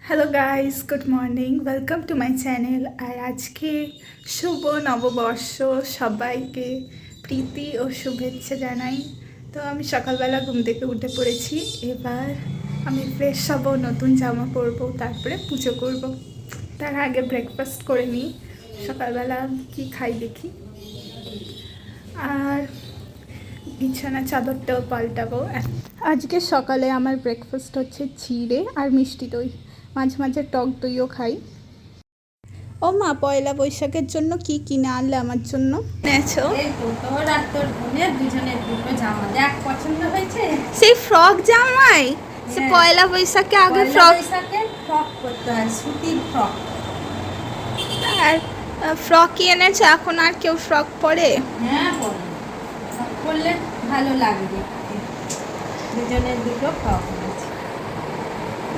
Hello guys, good morning, welcome to my channel. আর আজকে শুভ নববর্ষ, সবাইকে প্রীতি ও শুভেচ্ছা জানাই। তো আমি সকালবেলা ঘুম থেকে উঠে পড়েছি। এবার আমি ফ্রেশ হব, নতুন জামা পরবো, তারপরে পুজো করব। তার আগে ব্রেকফাস্ট করে নিই। সকালবেলা কি খাই দেখি। আর বিছানা চাদরটাও পাল্টাবো। আজকে সকালে আমার ব্রেকফাস্ট হচ্ছে চিড়ে আর মিষ্টি দই, মাঝে মাঝে টক দইও খাই। ও মা, পয়লা বৈশাখের জন্য কি কিনে আনলে আমার জন্য? এনেছো? তোর আর তোর বোনের দুজনের দুটো জামা দেখ পছন্দ হয়েছে। সেই ফ্রক জামাই, সে পয়লা বৈশাখে আগে ফ্রক করতে হয়, সুতির ফ্রক। আর ফ্রকই এনেছে, এখন আর কেউ ফ্রক পরে? হ্যাঁ বলো, পরলে ভালো লাগবে। দুজনের দুটো ফ্রক এনেছে,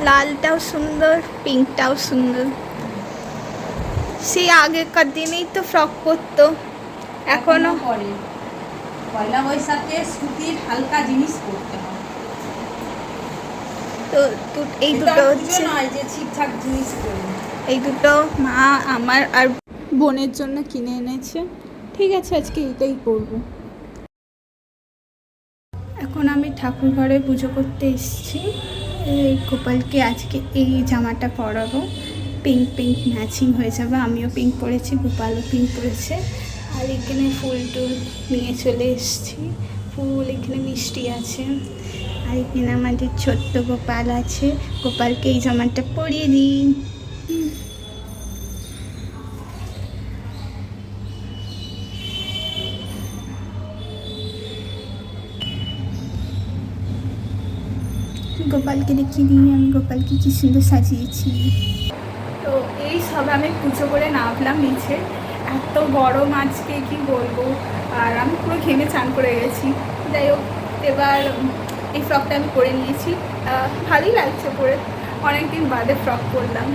লালটাও সুন্দর, পিঙ্কটাও সুন্দর। সেই আগেকার দিনেই তো ফ্রক পরতো, এখনো পরে। পয়লা বৈশাখে সুতির হালকা জিনিস পরতে হয়। তো এই দুটো হচ্ছে, নয় যে ঠিকঠাক জিনিস পরবে। এই দুটো মা আমার আর বোনের জন্য কিনে এনেছে। ঠিক আছে, আজকে এটাই করবো। এখন আমি ঠাকুর ঘরে পুজো করতে এসেছি। এই গোপালকে আজকে এই জামাটা পরাবো, পিঙ্ক পিঙ্ক ম্যাচিং হয়ে যাবে। আমিও পিঙ্ক পরেছি, গোপালও পিঙ্ক পরেছে। আর এখানে ফুল টুল নিয়ে চলে এসেছি, ফুল, এখানে মিষ্টি আছে। আর এখানে আমাদের ছোট্ট গোপাল আছে, গোপালকে এই জামাটা পরিয়ে দিই। গোপালকে দেখিয়ে দিই আমি গোপালকে কি সুন্দর সাজিয়েছি। তো এই সব আমি পুজো করে নামলাম নিচে। এত গরম আজকে কি বলবো, আর আমি পুরো ঘেমে চান করে গেছি। যাই হোক, এবার এই ফ্রকটা আমি পরে নিয়েছি, ভালোই লাগছে পরে। অনেকদিন বাদে ফ্রক পরলাম।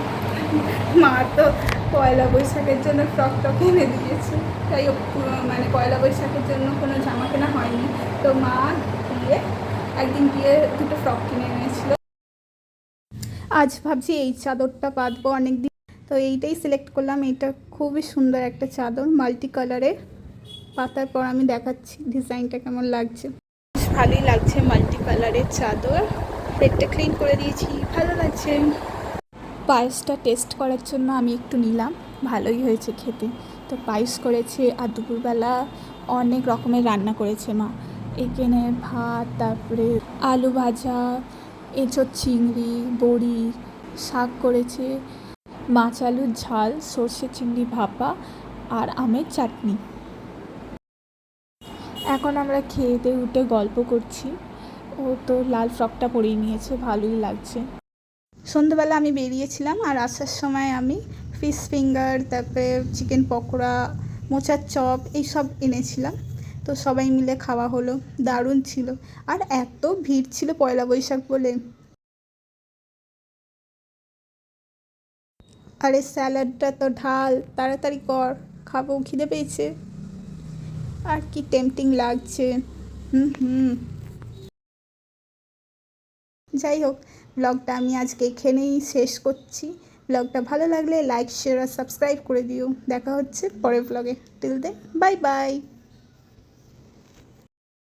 মা তো পয়লা বৈশাখের জন্য ফ্রকটা কিনে দিয়েছে। যাই হোক, মানে পয়লা বৈশাখের জন্য কোনো জামা কেনা হয়নি, তো মা গিয়ে একদিন গিয়ে দুটো ফ্রক কিনে এনেছিল। আজ ভাবছি এই চাদরটা পাতবো অনেকদিন, তো এইটাই সিলেক্ট করলাম। এটা খুবই সুন্দর একটা চাদর, মাল্টি কালারের। পাতার পর আমি দেখাচ্ছি ডিজাইনটা কেমন লাগছে। ভালোই লাগছে মাল্টি কালারের চাদর। পেটটা ক্লিন করে দিয়েছি, ভালো লাগছে। পায়েসটা টেস্ট করার জন্য আমি একটু নিলাম, ভালোই হয়েছে খেতে। তো পায়েস করেছে, আর দুপুরবেলা অনেক রকমের রান্না করেছে মা। এখানে ভাত, তারপরে আলু ভাজা, এঁচোড় চিংড়ি, বড়ি, শাক করেছে, মাছ আলুর ঝাল, সর্ষে চিংড়ি ভাপা, আর আমের চাটনি। এখন আমরা খেয়ে দিয়ে উঠে গল্প করছি। ও তো লাল ফ্রকটা পরিয়ে নিয়েছে, ভালোই লাগছে। সন্ধ্যেবেলা আমি বেরিয়েছিলাম, আর আসার সময় আমি ফিশ ফিঙ্গার, তারপরে চিকেন পকোড়া, মোচার চপ, এইসব এনেছিলাম। তো সবাই মিলে খাওয়া হলো, দারুণ ছিল। আর এত ভিড় ছিল পয়লা বৈশাখ বলে। আরে স্যালাডটা তো ঢাল, তাড়াতাড়ি কর, খাবো, খিদে পেয়েছে। আর কি টেম্পটিং লাগছে। হুম হুম যাই হোক, ব্লগটা আমি আজকে এখানেই শেষ করছি। ব্লগটা ভালো লাগলে লাইক, শেয়ার আর সাবস্ক্রাইব করে দিও। দেখা হচ্ছে পরের ব্লগে। Till then, bye by.